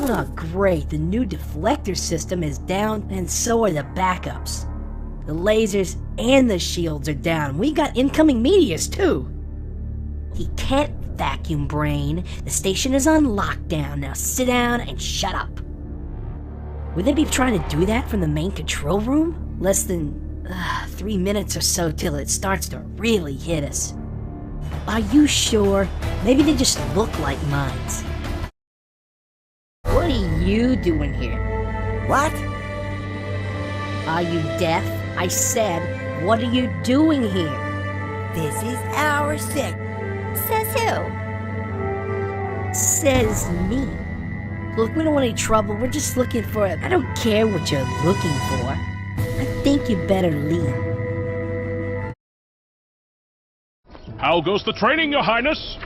Oh great, the new deflector system is down and so are the backups. The lasers and the shields are down. We got incoming meteors too. He can't vacuum brain. The station is on lockdown. Now sit down and shut up. Would they be trying to do that from the main control room? Less than 3 minutes or so till it starts to really hit us. Are you sure? Maybe they just look like mines. What are you doing here? What? Are you deaf? I said, what are you doing here? This is our set. Says who? Says me. Look, we don't want any trouble. We're just looking for it. I don't care what you're looking for. I think you better leave. How goes the training, Your Highness?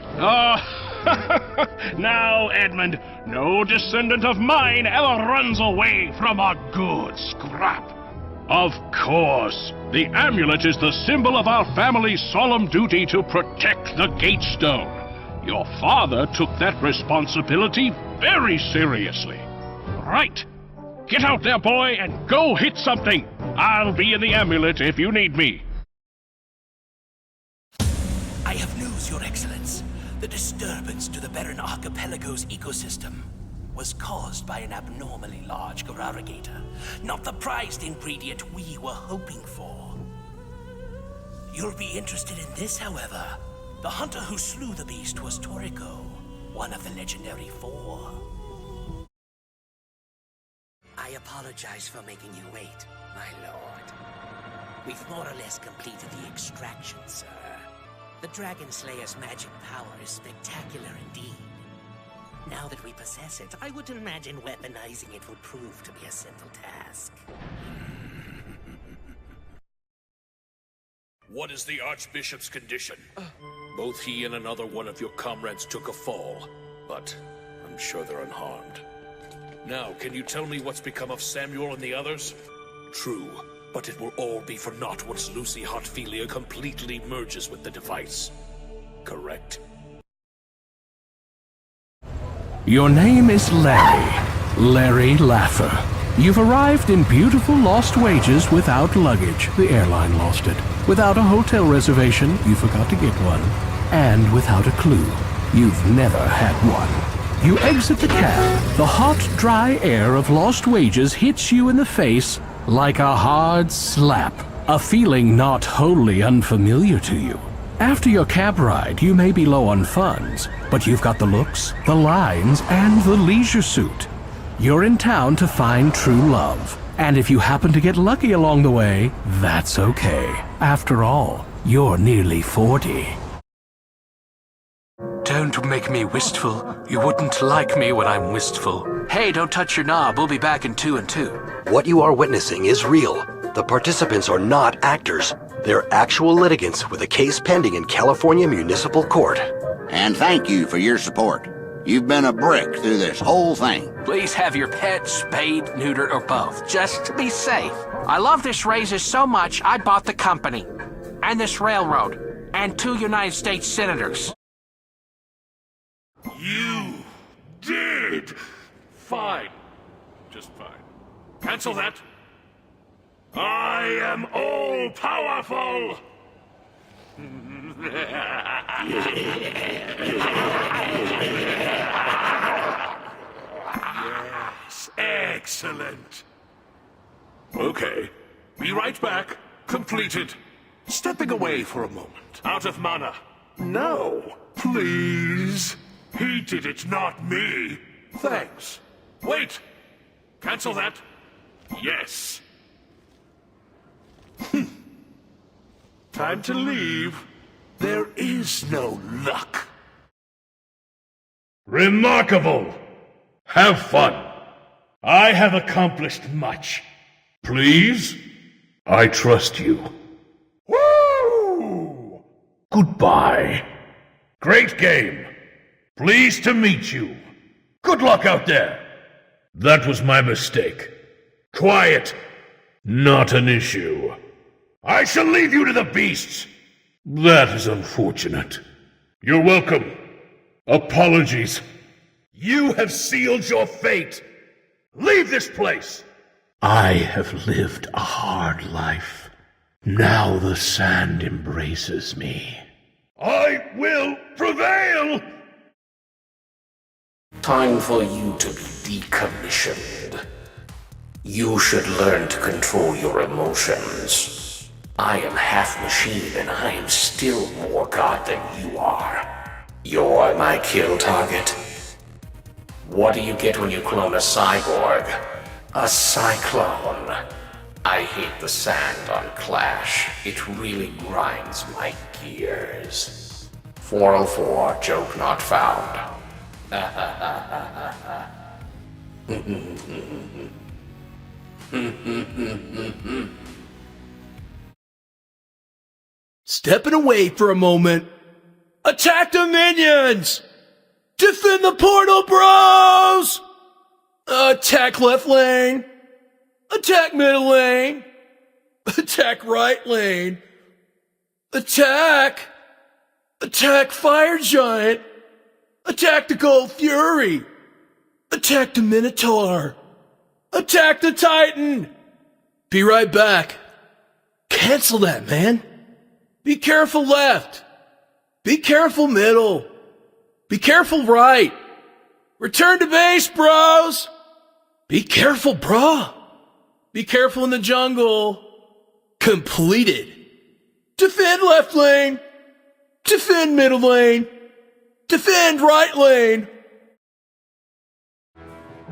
Now, Edmund, no descendant of mine ever runs away from a good scrap. Of course, the amulet is the symbol of our family's solemn duty to protect the Gatestone. Your father took that responsibility very seriously. Right. Get out there, boy, and go hit something. I'll be in the amulet if you need me. I have news, Your Excellence. The disturbance to the Baron Archipelago's ecosystem was caused by an abnormally large Gararigator, not the prized ingredient we were hoping for. You'll be interested in this, however. The hunter who slew the beast was Toriko, one of the legendary four. I apologize for making you wait, my lord. We've more or less completed the extraction, sir. The Dragon Slayer's magic power is spectacular indeed. Now that we possess it, I would imagine weaponizing it will prove to be a simple task. What is the Archbishop's condition? Both he and another one of your comrades took a fall, but I'm sure they're unharmed. Now, can you tell me what's become of Samuel and the others? True, but it will all be for naught once Lucy Hotphilia completely merges with the device. Correct? Your name is Larry Laffer. You've arrived in beautiful Lost Wages without luggage. The airline lost it. Without a hotel reservation, you forgot to get one. And without a clue. You've never had one. You exit the cab. The hot, dry air of Lost Wages hits you in the face like a hard slap. A feeling not wholly unfamiliar to you. After your cab ride, you may be low on funds, but you've got the looks, the lines, and the leisure suit. You're in town to find true love. And if you happen to get lucky along the way, that's okay. After all, you're nearly 40. Don't make me wistful. You wouldn't like me when I'm wistful. Hey, don't touch your knob. We'll be back in 2 and 2. What you are witnessing is real. The participants are not actors. They're actual litigants with a case pending in California Municipal Court. And thank you for your support. You've been a brick through this whole thing. Please have your pet spayed, neutered, or both, just to be safe. I love this razor so much, I bought the company. And this railroad. And 2 United States senators. You did! Fine. Just fine. Cancel that. I am all-powerful! Yes, excellent. Okay, be right back. Completed. Stepping away for a moment. Out of mana. No, please. He did it, not me. Thanks. Wait. Cancel that. Yes. Time to leave. There is no luck. Remarkable! Have fun. I have accomplished much. Please? I trust you. Woo! Goodbye. Great game. Pleased to meet you. Good luck out there. That was my mistake. Quiet. Not an issue. I shall leave you to the beasts. That is unfortunate. You're welcome. Apologies. You have sealed your fate! Leave this place! I have lived a hard life. Now the sand embraces me. I will prevail! Time for you to be decommissioned. You should learn to control your emotions. I am half machine and I am still more god than you are. You're my kill target. What do you get when you clone a cyborg? A cyclone. I hate the sand on Clash. It really grinds my gears. 404, joke not found. Stepping away for a moment. Attack the minions! Defend the portal, bros! Attack left lane. Attack middle lane. Attack right lane. Attack! Attack Fire Giant! Attack the Gold Fury! Attack the Minotaur! Attack the Titan! Be right back. Cancel that, man. Be careful left. Be careful middle. Be careful right. Return to base, bros! Be careful, brah. Be careful in the jungle. Completed. Defend left lane. Defend middle lane. Defend right lane.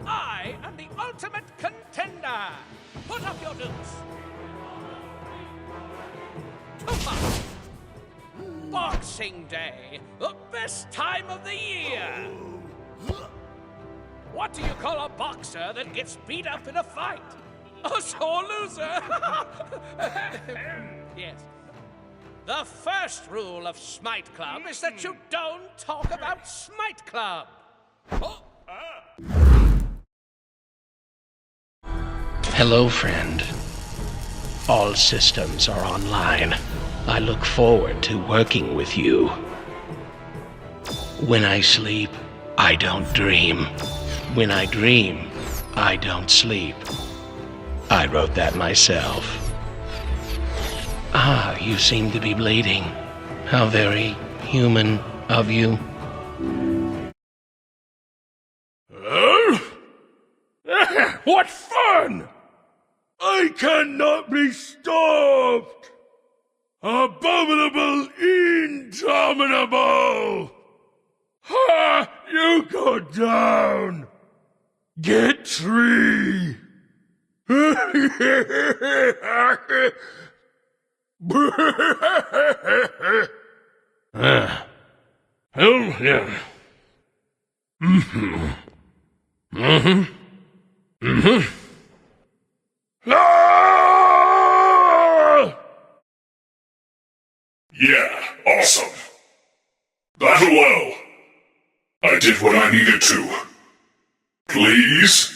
I am the ultimate contender. Put up your nukes. Tomorrow, Boxing Day, the best time of the year. What do you call a boxer that gets beat up in a fight? A sore loser. Yes. The first rule of Smite Club is that you don't talk about Smite Club. Oh. Hello, friend. All systems are online. I look forward to working with you. When I sleep, I don't dream. When I dream, I don't sleep. I wrote that myself. Ah, you seem to be bleeding. How very human of you. What fun! I cannot be stopped! Abominable, indomitable! Ha! You go down! Get tree! Hell yeah. Yeah, awesome. Battle well. I did what I needed to. Please?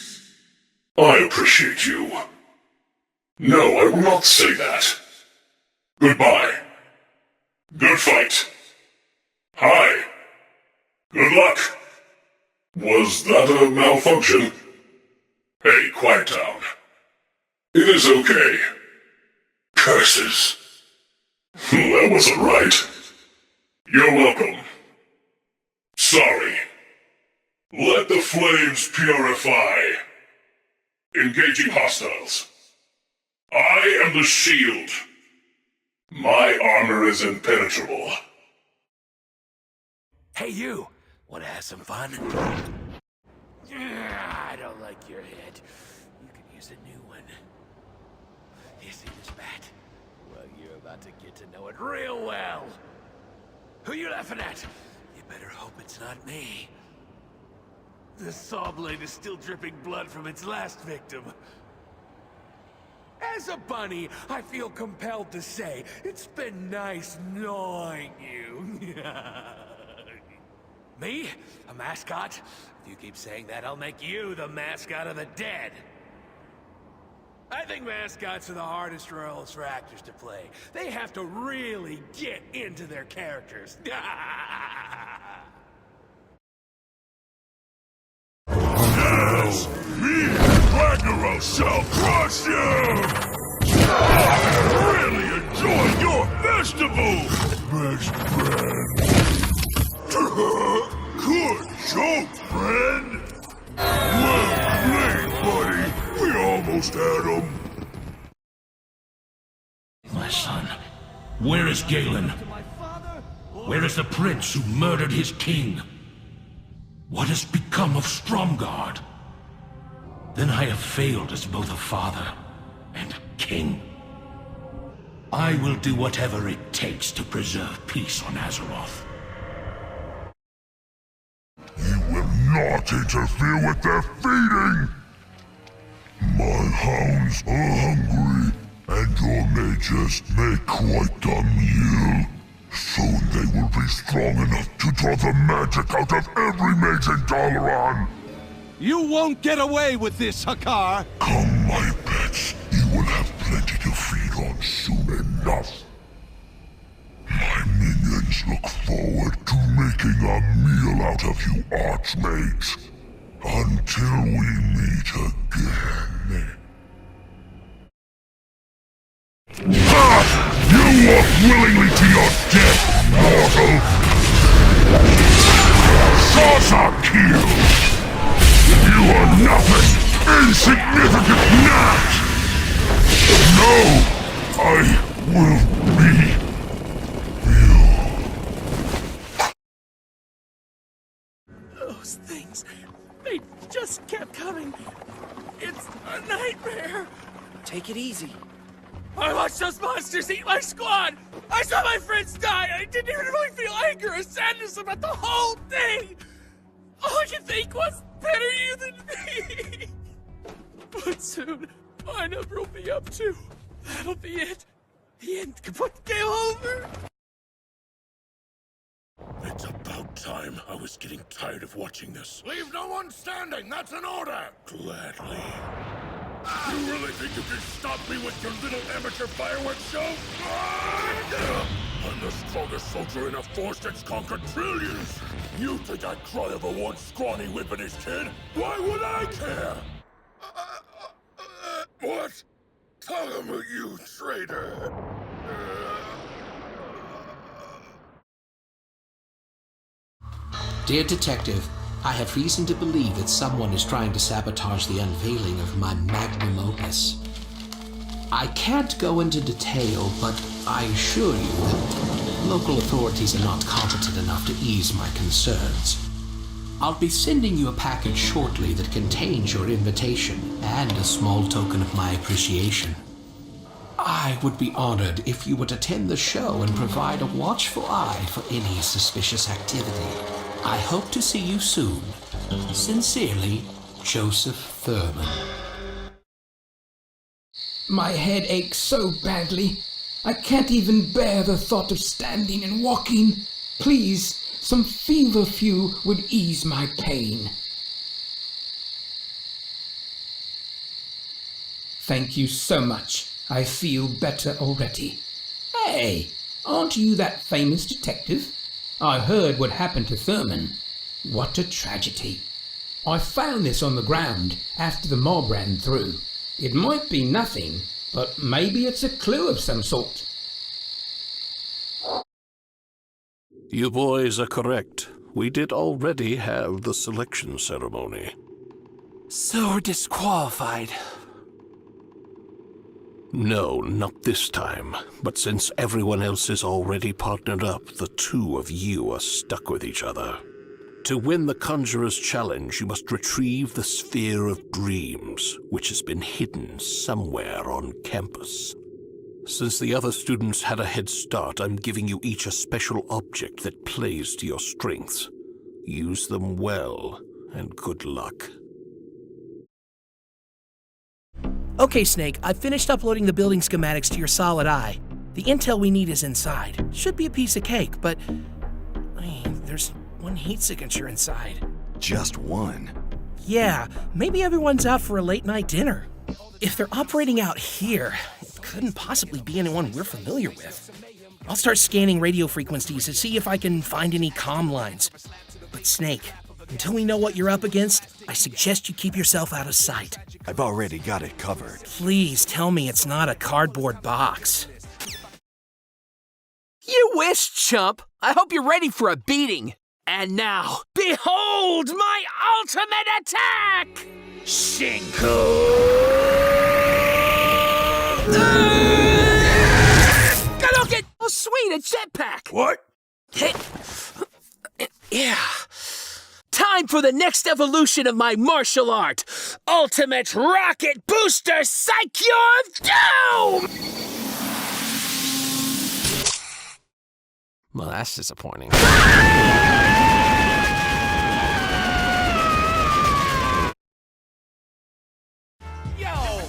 I appreciate you. No, I will not say that. Goodbye. Good fight. Hi. Good luck. Was that a malfunction? Hey, quiet down. It is okay. Curses. That wasn't right. You're welcome. Sorry. Let the flames purify. Engaging hostiles. I am the shield. My armor is impenetrable. Hey, you! Wanna have some fun? I don't like your head. You could use a new one. You see this bat? Well, you're about to get to know it real well. Who you laughing at? You better hope it's not me. The saw blade is still dripping blood from its last victim. As a bunny, I feel compelled to say, it's been nice gnawing you. Me? A mascot? If you keep saying that, I'll make you the mascot of the dead. I think mascots are the hardest roles for actors to play. They have to really get into their characters. Yes! Me and Ragnarok shall crush you! I really enjoy your festival, best friend. Good joke, friend. Well played, buddy. We almost had him. My son, where is Galen? Where is the prince who murdered his king? What has become of Stromgard? Then I have failed as both a father and a king. I will do whatever it takes to preserve peace on Azeroth. You will not interfere with their feeding! My hounds are hungry, and your mages make quite a meal. Soon they will be strong enough to draw the magic out of every mage in Dalaran. You won't get away with this, Hakar! Come, my pets. You will have plenty to feed on soon enough. My minions look forward to making a meal out of you archmages. Until we meet again. You walk willingly to your death, mortal! Sasakil! You are nothing! Insignificant gnat! No! I will be you. Those things, they just kept coming. It's a nightmare. Take it easy. I watched those monsters eat my squad! I saw my friends die! I didn't even really feel anger or sadness about the whole thing! All I could think was, better you than me! But soon, my number will be up too. That'll be it. The end can put the game over. It's about time. I was getting tired of watching this. Leave no one standing! That's an order! Gladly. You really think you can stop me with your little amateur fireworks show? I'm the strongest soldier in a force that's conquered trillions! You think I'd cry over one scrawny whip and his kid? Why would I care? What? Tell him, you traitor! Dear Detective, I have reason to believe that someone is trying to sabotage the unveiling of my magnum opus. I can't go into detail, but I assure you that local authorities are not competent enough to ease my concerns. I'll be sending you a package shortly that contains your invitation and a small token of my appreciation. I would be honored if you would attend the show and provide a watchful eye for any suspicious activity. I hope to see you soon. Sincerely, Joseph Thurman. My head aches so badly. I can't even bear the thought of standing and walking. Please, some feverfew would ease my pain. Thank you so much. I feel better already. Hey, aren't you that famous detective? I heard what happened to Thurman. What a tragedy. I found this on the ground after the mob ran through. It might be nothing, but maybe it's a clue of some sort. You boys are correct. We did already have the selection ceremony. So we're disqualified. No, not this time. But since everyone else is already partnered up, the two of you are stuck with each other. To win the Conjurer's Challenge, you must retrieve the Sphere of Dreams, which has been hidden somewhere on campus. Since the other students had a head start, I'm giving you each a special object that plays to your strengths. Use them well, and good luck. Okay, Snake, I've finished uploading the building schematics to your solid eye. The intel we need is inside. Should be a piece of cake, but there's one heat signature inside. Just one? Yeah, maybe everyone's out for a late night dinner. If they're operating out here, it couldn't possibly be anyone we're familiar with. I'll start scanning radio frequencies to see if I can find any comm lines. But Snake, Until we know what you're up against, I suggest you keep yourself out of sight. I've already got it covered. Please tell me it's not a cardboard box. You wish, chump. I hope you're ready for a beating. And now, behold my ultimate attack! Shinku! Look, oh sweet, a jetpack! What? Yeah. Time for the next evolution of my martial art! Ultimate Rocket Booster Psycure of Doom! Well, that's disappointing. Yo,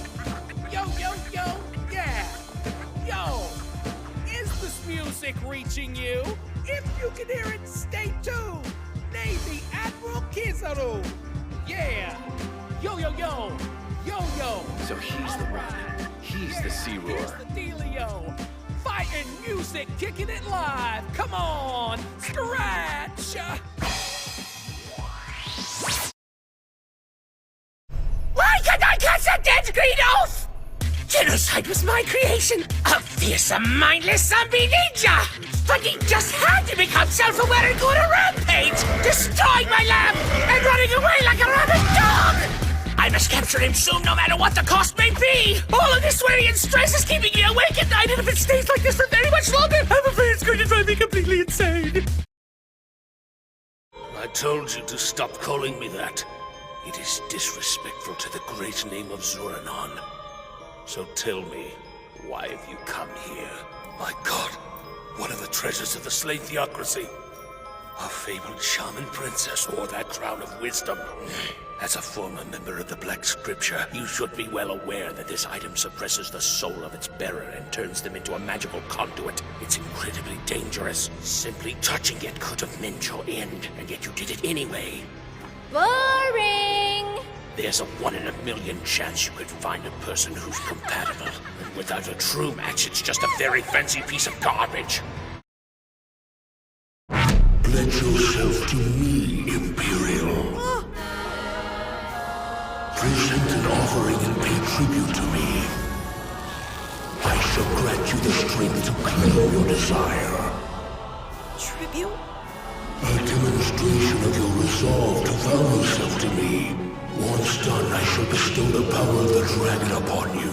yeah. Yo, is this music reaching you? If you can hear it, stay tuned. Navy Admiral Kizaru. Yeah. Yo. So he's the one. He's the Sea Roar. Here's the dealio. Fighting music, kicking it live. Come on, scratch. Why could I catch a dead green elf? Genocide was my creation. A fearsome, mindless zombie ninja. But he just had to become self-aware and go on a rampage, destroying my lab and running away like a rabid dog. I must capture him soon, no matter what the cost may be. All of this worry and stress is keeping me awake at night, and if it stays like this for very much longer, I'm afraid it's going to drive me completely insane. I told you to stop calling me that. It is disrespectful to the great name of Zuranon. So tell me, why have you come here? My God, one of the treasures of the Slave Theocracy. A fabled shaman princess wore that crown of wisdom. As a former member of the Black Scripture, you should be well aware that this item suppresses the soul of its bearer and turns them into a magical conduit. It's incredibly dangerous. Simply touching it could have meant your end, and yet you did it anyway. Boring! There's a 1 in a million chance you could find a person who's compatible. And without a true match, it's just a very fancy piece of garbage. Pledge yourself to me, Imperial. Present an offering and pay tribute to me. I shall grant you the strength to claim your desire. Tribute? A demonstration of your resolve to vow yourself to me. Once done, I shall bestow the power of the dragon upon you.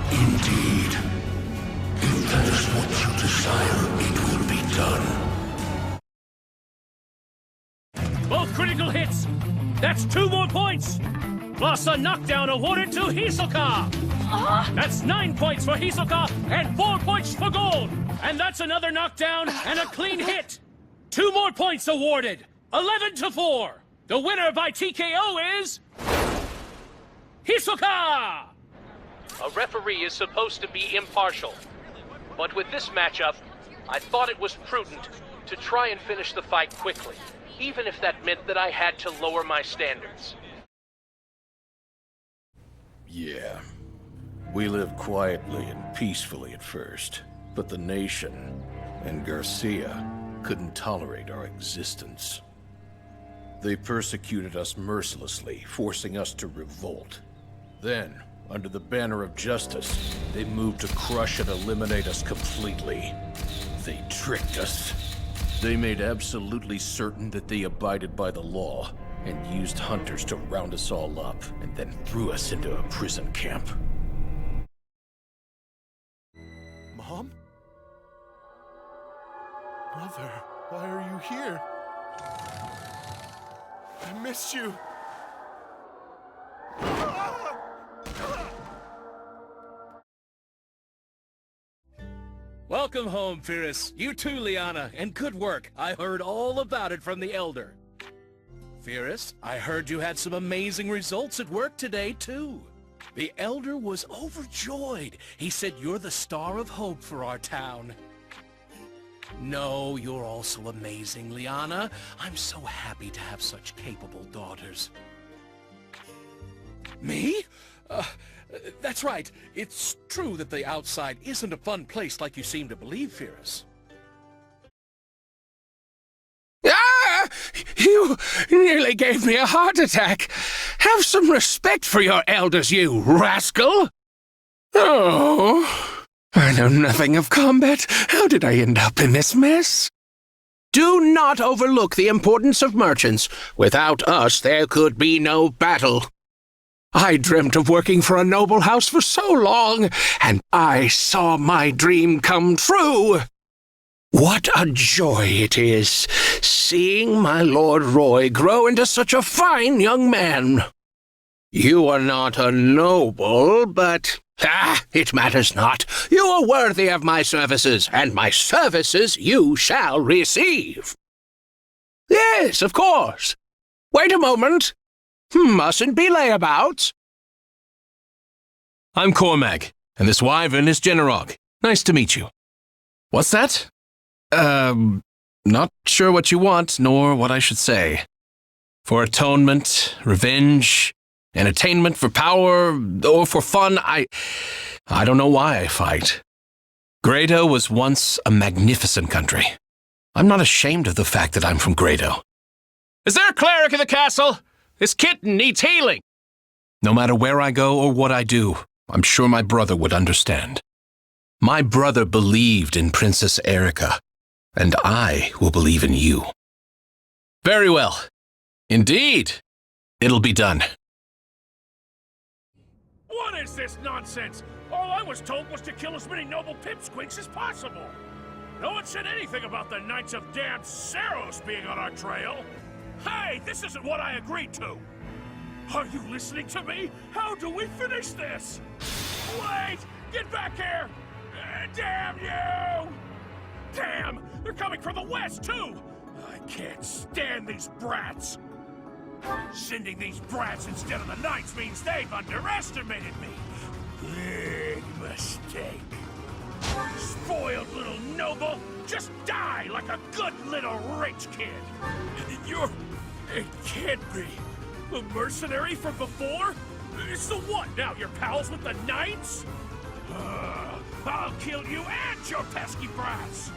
Indeed. If that is what you desire, it will be done. Both critical hits! That's 2 more points! Plus a knockdown awarded to Hisoka! That's 9 points for Hisoka and 4 points for gold! And that's another knockdown and a clean hit! 2 more points awarded! 11-4! The winner by TKO is... Hisoka! A referee is supposed to be impartial. But with this matchup, I thought it was prudent to try and finish the fight quickly, even if that meant that I had to lower my standards. Yeah. We lived quietly and peacefully at first, but the nation and Garcia couldn't tolerate our existence. They persecuted us mercilessly, forcing us to revolt. Then, under the banner of justice, they moved to crush and eliminate us completely. They tricked us. They made absolutely certain that they abided by the law, and used hunters to round us all up, and then threw us into a prison camp. Mom? Brother, why are you here? I miss you. Welcome home, Fierce. You too, Liana, and good work. I heard all about it from the Elder. Fierce, I heard you had some amazing results at work today, too. The Elder was overjoyed. He said you're the star of hope for our town. No, you're also amazing, Liana. I'm so happy to have such capable daughters. Me? That's right. It's true that the outside isn't a fun place like you seem to believe, Fierce. Ah! You You nearly gave me a heart attack. Have some respect for your elders, you rascal. Oh, I know nothing of combat. How did I end up in this mess? Do not overlook the importance of merchants. Without us, there could be no battle. I dreamt of working for a noble house for so long, and I saw my dream come true. What a joy it is, seeing my Lord Roy grow into such a fine young man. You are not a noble, but it matters not. You are worthy of my services, and my services you shall receive. Yes, of course. Wait a moment. Mustn't be layabouts. I'm Cormac, and this wyvern is Generog. Nice to meet you. What's that? Not sure what you want, nor what I should say. For atonement, revenge, entertainment, for power, or for fun, I don't know why I fight. Grado was once a magnificent country. I'm not ashamed of the fact that I'm from Grado. Is there a cleric in the castle? This kitten needs healing. No matter where I go or what I do, I'm sure my brother would understand. My brother believed in Princess Erica, and I will believe in you. Very well. Indeed, it'll be done. What is this nonsense? All I was told was to kill as many noble pipsqueaks as possible. No one said anything about the Knights of Damned Saros being on our trail. Hey, this isn't what I agreed to. Are you listening to me? How do we finish this? Wait! Get back here! Damn you! Damn! They're coming from the west, too! I can't stand these brats! Sending these brats instead of the knights means they've underestimated me. Big mistake. Spoiled little noble! Just die like a good little rich kid! It can't be. The mercenary from before? So what, now you're pals with the knights? I'll kill you and your pesky brats!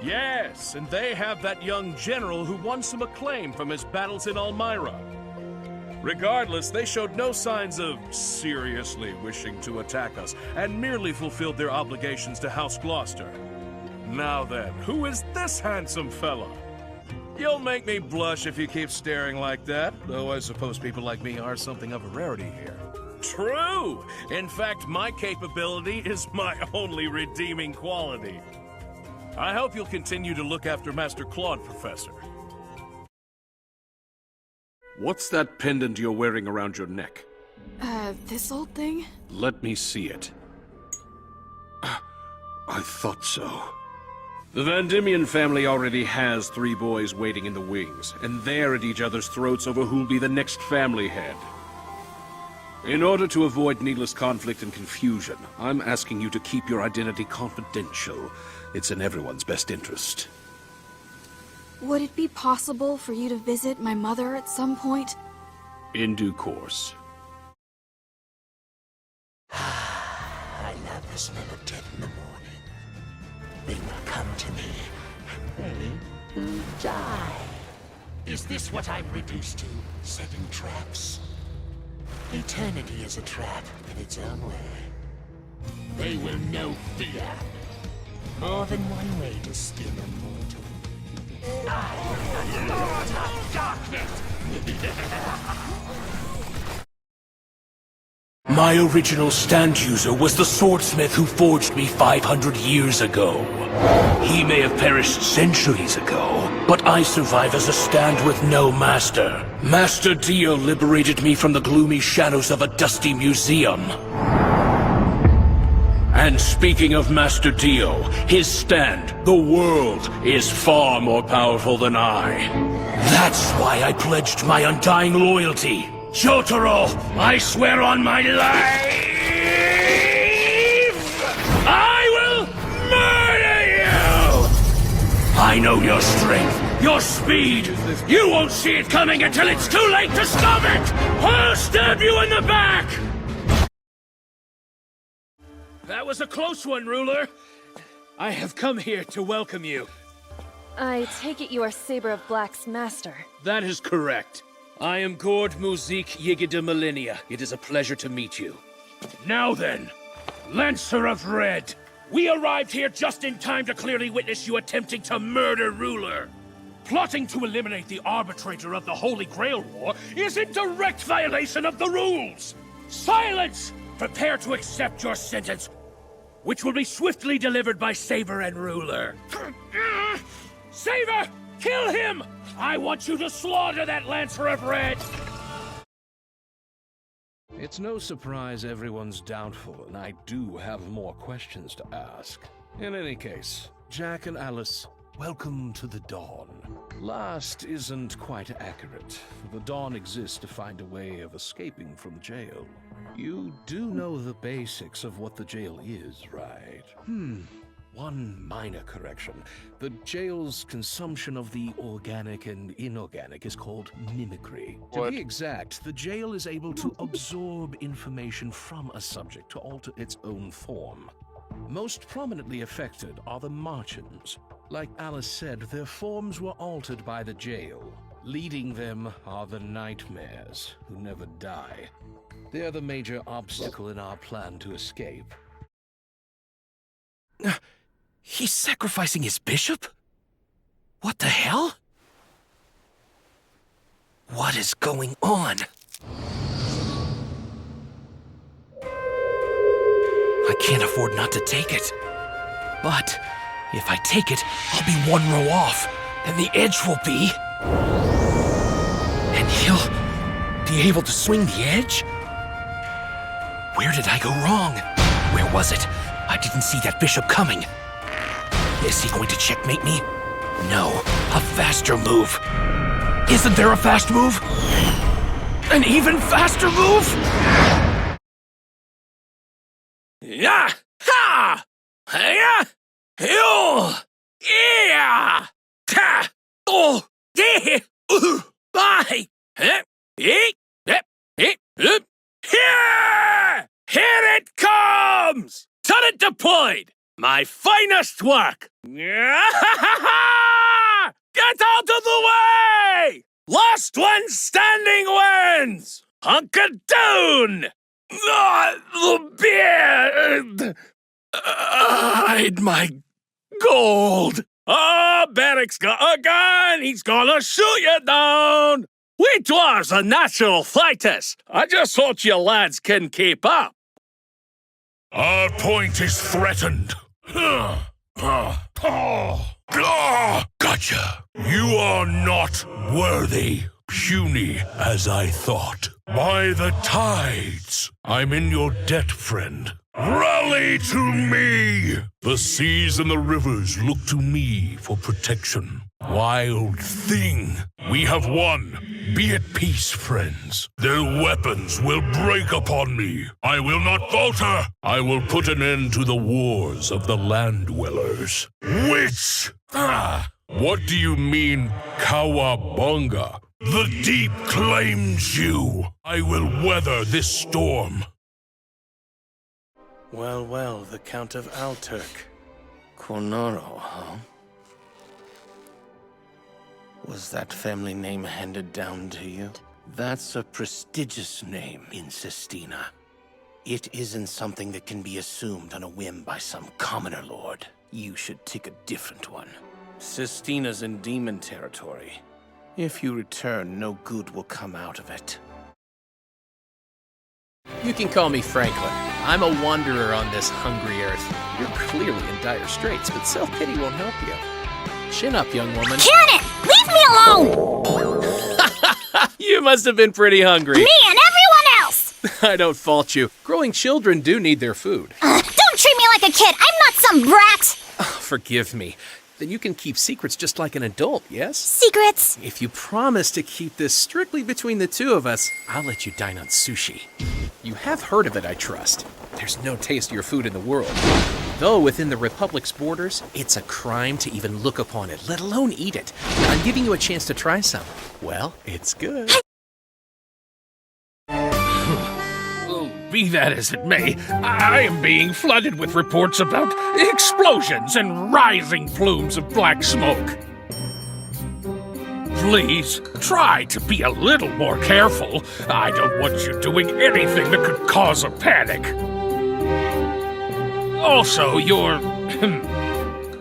Yes, and they have that young general who won some acclaim from his battles in Elmira. Regardless, they showed no signs of seriously wishing to attack us, and merely fulfilled their obligations to House Gloucester. Now then, who is this handsome fella? You'll make me blush if you keep staring like that, though I suppose people like me are something of a rarity here. True! In fact, my capability is my only redeeming quality. I hope you'll continue to look after Master Claude, Professor. What's that pendant you're wearing around your neck? This old thing? Let me see it. I thought so. The Van Diemen family already has 3 boys waiting in the wings, and they're at each other's throats over who'll be the next family head. In order to avoid needless conflict and confusion, I'm asking you to keep your identity confidential. It's in everyone's best interest. Would it be possible for you to visit my mother at some point? In due course. I love the smell of death in the morning. They will come to me, and they will die. Is this what I'm reduced to? Setting traps? Eternity is a trap in its own way. They will know fear. More than one way to skin a mortal. I am the Lord of Darkness! My original stand user was the swordsmith who forged me 500 years ago. He may have perished centuries ago, but I survive as a stand with no master. Master Dio liberated me from the gloomy shadows of a dusty museum. And speaking of Master Dio, his stand, the world, is far more powerful than I. That's why I pledged my undying loyalty. Jotaro, I swear on my life, I will murder you! I know your strength, your speed. You won't see it coming until it's too late to stop it! I'll stab you in the back! That was a close one, Ruler. I have come here to welcome you. I take it you are Saber of Black's master. That is correct. I am Gord Muzik Yigida Millennia. It is a pleasure to meet you. Now then, Lancer of Red, we arrived here just in time to clearly witness you attempting to murder Ruler. Plotting to eliminate the arbitrator of the Holy Grail War is in direct violation of the rules. Silence! Prepare to accept your sentence, which will be swiftly delivered by Saber and Ruler. Saber, kill him! I want you to slaughter that Lancer of Red! It's no surprise everyone's doubtful, and I do have more questions to ask. In any case, Jack and Alice, welcome to the Dawn. Last isn't quite accurate, for the Dawn exists to find a way of escaping from jail. You do know the basics of what the jail is, right? One minor correction. The jail's consumption of the organic and inorganic is called mimicry. To be exact, the jail is able to absorb information from a subject to alter its own form. Most prominently affected are the Marchans. Like Alice said, their forms were altered by the jail. Leading them are the Nightmares, who never die. They're the major obstacle in our plan to escape. He's sacrificing his bishop? What the hell? What is going on? I can't afford not to take it. But if I take it, I'll be one row off, and the edge will be... And he'll be able to swing the edge? Where did I go wrong? Where was it? I didn't see that bishop coming. Is he going to checkmate me? No, a faster move. Isn't there a fast move? An even faster move? Yeah! Ha! Yeah! Yo! Yeah! Ta! Oh! Yeah! Bye! Here! Here it comes! Turret deployed! My finest work! Get out of the way! Last one standing wins! Hunker down! The beard! Hide my gold! Oh, Barrick's got a gun! He's gonna shoot you down! We dwarves are natural fighters! I just hope you lads can keep up! Our point is threatened. Gotcha. You are not worthy, puny as I thought. By the tides, I'm in your debt, friend. Rally to me! The seas and the rivers look to me for protection. Wild thing, we have won. Be at peace, friends. Their weapons will break upon me. I will not falter. I will put an end to the wars of the land dwellers. Witch! What do you mean, Kawabunga? The deep claims you. I will weather this storm. Well, well, the Count of Alturk. Konoro, huh? Was that family name handed down to you? That's a prestigious name in Sistina. It isn't something that can be assumed on a whim by some commoner lord. You should take a different one. Sistina's in demon territory. If you return, no good will come out of it. You can call me Franklin. I'm a wanderer on this hungry earth. You're clearly in dire straits, but self-pity won't help you. Chin up, young woman. Janet! Leave me alone! You must have been pretty hungry. Me and everyone else! I don't fault you. Growing children do need their food. Don't treat me like a kid. I'm not some brat! Forgive me. Then you can keep secrets just like an adult, yes? Secrets? If you promise to keep this strictly between the two of us, I'll let you dine on sushi. You have heard of it, I trust. There's no tastier food in the world. Though within the Republic's borders, it's a crime to even look upon it, let alone eat it. I'm giving you a chance to try some. Well, it's good. Be that as it may, I am being flooded with reports about explosions and rising plumes of black smoke. Please, try to be a little more careful. I don't want you doing anything that could cause a panic. Also, your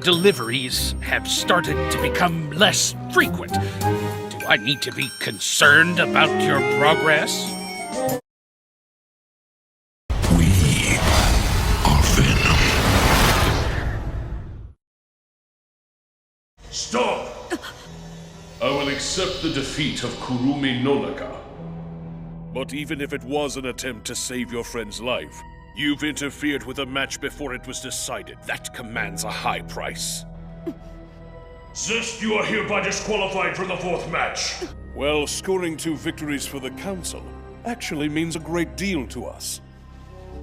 deliveries have started to become less frequent. Do I need to be concerned about your progress? Stop! I will accept the defeat of Kurumi Nonaka. But even if it was an attempt to save your friend's life, you've interfered with a match before it was decided. That commands a high price. Zest, you are hereby disqualified from the 4th match. Well, scoring 2 victories for the Council actually means a great deal to us.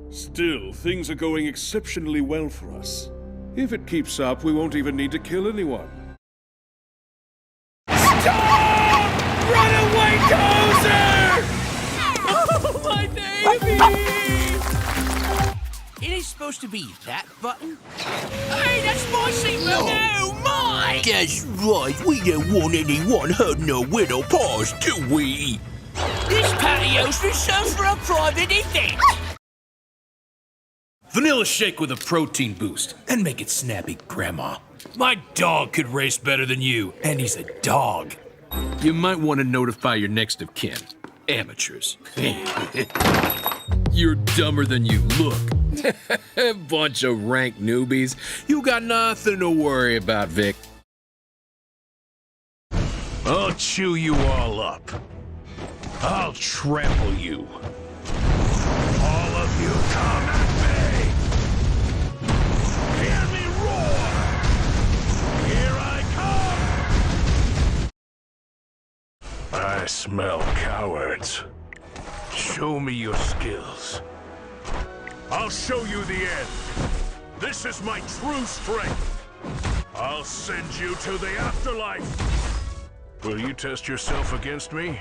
Still, things are going exceptionally well for us. If it keeps up, we won't even need to kill anyone. Runaway Gozer! Oh, my baby! It ain't supposed to be that button. Hey, that's my seatbelt! No, mine! That's right, we don't want anyone hurting our little paws, do we? This patio's reserved for a private event! Vanilla shake with a protein boost. And make it snappy, Grandma. My dog could race better than you, and he's a dog. You might want to notify your next of kin. Amateurs. You're dumber than you look. Bunch of rank newbies. You got nothing to worry about, Vic. I'll chew you all up. I'll trample you. All of you come at me! Hear me roar! Here I come! I smell cowards. Show me your skills. I'll show you the end. This is my true strength. I'll send you to the afterlife. Will you test yourself against me?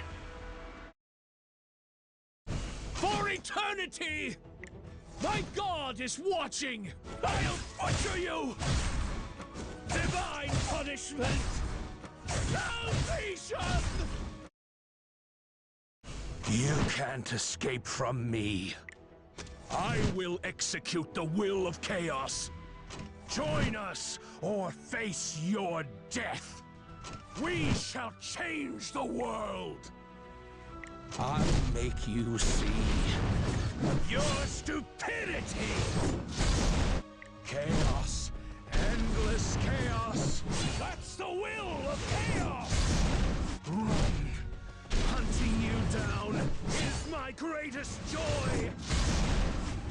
For eternity! My God is watching! I'll butcher you! Divine punishment! Salvation! You can't escape from me. I will execute the will of chaos. Join us or face your death. We shall change the world. I'll make you see your stupidity. Chaos. Endless chaos. That's the will of chaos. Run. Hunting you down is my greatest joy.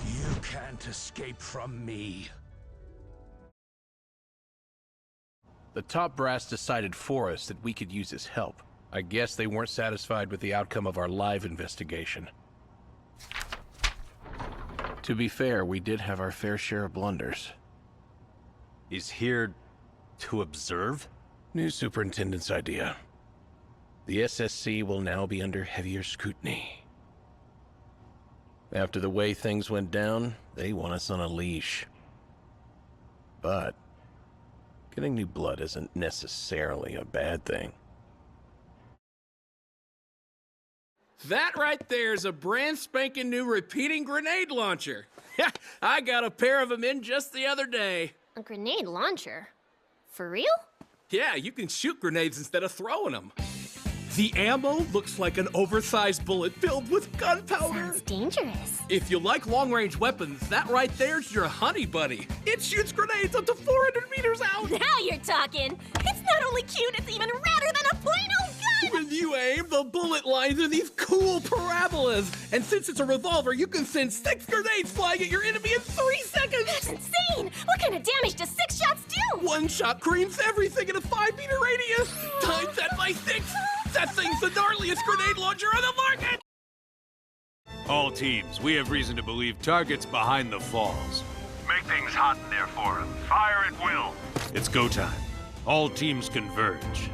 You can't escape from me. The top brass decided for us that we could use his help. I guess they weren't satisfied with the outcome of our live investigation. To be fair, we did have our fair share of blunders. He's here to observe? New superintendent's idea. The SSC will now be under heavier scrutiny. After the way things went down, they want us on a leash. But getting new blood isn't necessarily a bad thing. That right there is a brand spanking new repeating grenade launcher. I got a pair of them in just the other day. A grenade launcher? For real? Yeah, you can shoot grenades instead of throwing them. The ammo looks like an oversized bullet filled with gunpowder. Sounds dangerous. If you like long-range weapons, that right there's your honey buddy. It shoots grenades up to 400 meters out. Now you're talking. It's not only cute, it's even radder than a plain old gun. When you aim, the bullet lines are these cool parabolas. And since it's a revolver, you can send 6 grenades flying at your enemy in 3 seconds. That's insane. What kind of damage does 6 shots do? 1 shot creams everything in a 5-meter radius. Times that by 6. That thing's the gnarliest grenade launcher on the market! All teams, we have reason to believe targets behind the falls. Make things hot in there for him. Fire at will. It's go time. All teams converge.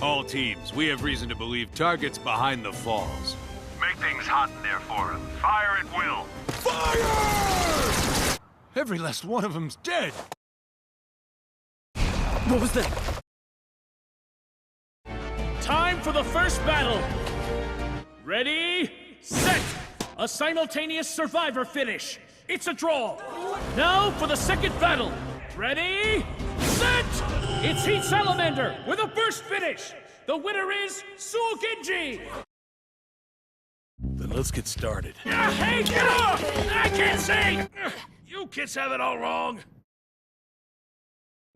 All teams, we have reason to believe targets behind the falls. Make things hot in there for him. Fire at will. Fire! Every last one of them's dead. What was that? for the first battle! Ready, set! A simultaneous survivor finish. It's a draw. Now for the second battle. Ready, set! It's Heat Salamander with a burst finish. The winner is Suogenji. Then let's get started. Hey, get off! I can't say! You kids have it all wrong.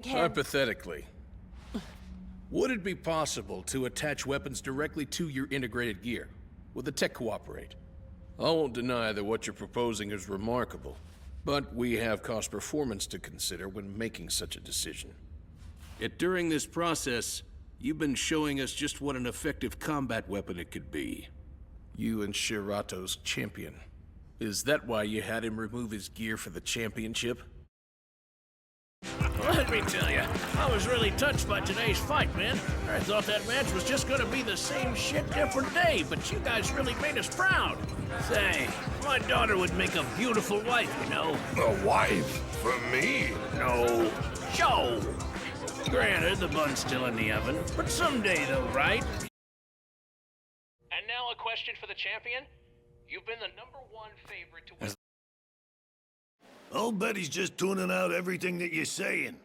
Hypothetically, would it be possible to attach weapons directly to your integrated gear? Would the tech cooperate? I won't deny that what you're proposing is remarkable, but we have cost performance to consider when making such a decision. Yet during this process, you've been showing us just what an effective combat weapon it could be. You and Shirato's champion. Is that why you had him remove his gear for the championship? Let me tell you, I was really touched by today's fight, man. I thought that match was just gonna be the same shit, different day, but you guys really made us proud. Say, my daughter would make a beautiful wife, you know. A wife? For me? No, Joe. Granted, the bun's still in the oven, but someday though, right? And now a question for the champion. You've been the #1 favorite to win. I'll bet he's just tuning out everything that you're saying.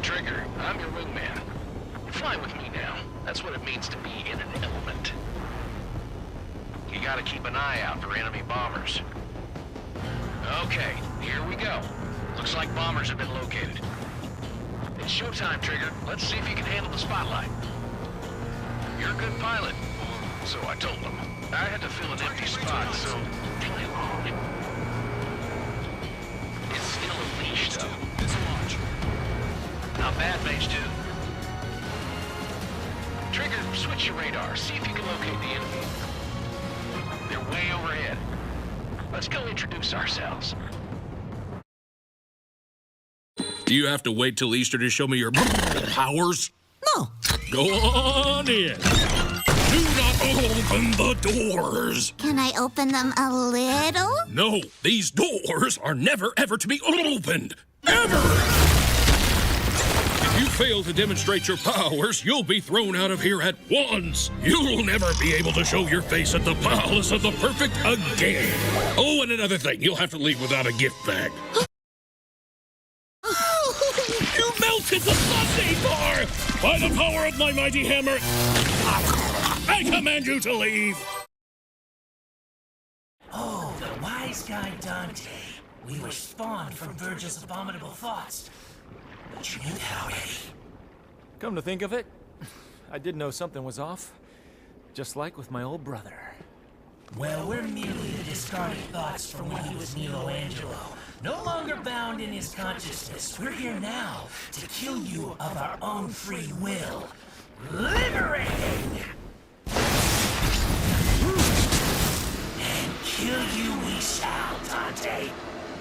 Trigger, I'm your wingman. Fly with me now. That's what it means to be in an element. You gotta keep an eye out for enemy bombers. Okay, here we go. Looks like bombers have been located. It's showtime, Trigger. Let's see if you can handle the spotlight. You're a good pilot. So I told them. I had to fill an empty spot, so... It's still a leash, though. Not bad, Mage 2. Trigger, switch your radar. See if you can locate the enemy. They're way overhead. Let's go introduce ourselves. Do you have to wait till Easter to show me your powers? No. Go on in. Do not open the doors. Can I open them a little? No, these doors are never ever to be opened. Ever! If you fail to demonstrate your powers, you'll be thrown out of here at once. You'll never be able to show your face at the Palace of the Perfect again. Oh, and another thing, you'll have to leave without a gift bag. You melted the sundae bar! By the power of my mighty hammer, I command you to leave! Oh, the wise guy Dante. We were spawned from Virgil's abominable thoughts. But you knew that already. Come to think of it, I did know something was off. Just like with my old brother. Well, we're merely the discarded thoughts from when he was Michelangelo. No longer bound in his consciousness. We're here now to kill you of our own free will. Liberating! And kill you we shall, Dante.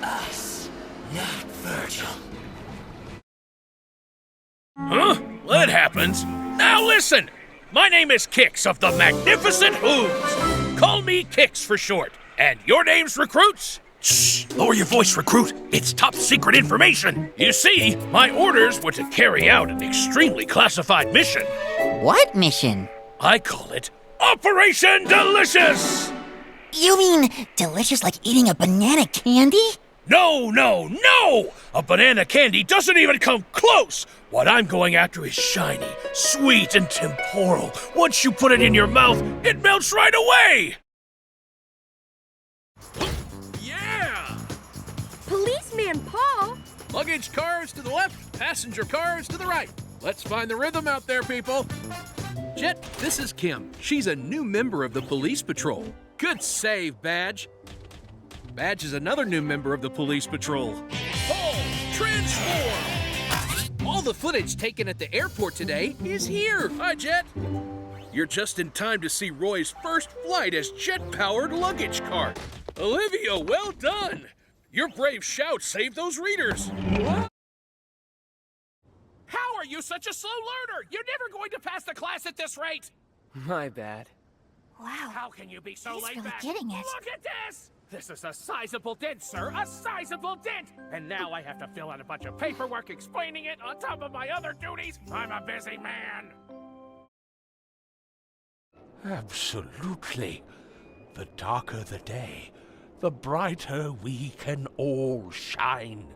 Us, not Virgil. Huh? Well, it happens. Now listen! My name is Kix of the Magnificent Who's. Call me Kix for short. And your name's Recruits? Shh! Lower your voice, Recruit. It's top secret information. You see, my orders were to carry out an extremely classified mission. What mission? I call it Operation Delicious! You mean delicious like eating a banana candy? No, no, no! A banana candy doesn't even come close! What I'm going after is shiny, sweet, and temporal. Once you put it in your mouth, it melts right away! Yeah! Policeman Paul? Luggage cars to the left, passenger cars to the right. Let's find the rhythm out there, people. Jet, this is Kim. She's a new member of the police patrol. Good save, Badge. Badge is another new member of the police patrol. Paul, transform! All the footage taken at the airport today is here. Hi, Jet. You're just in time to see Roy's first flight as jet-powered luggage cart. Olivia, well done. Your brave shout saved those readers. What? How are you such a slow learner? You're never going to pass the class at this rate. My bad. Wow. How can you be so He's laid really back? getting it. Look at this! This is a sizable dent, sir. A sizable dent! And now I have to fill out a bunch of paperwork explaining it on top of my other duties. I'm a busy man. Absolutely. The darker the day, the brighter we can all shine.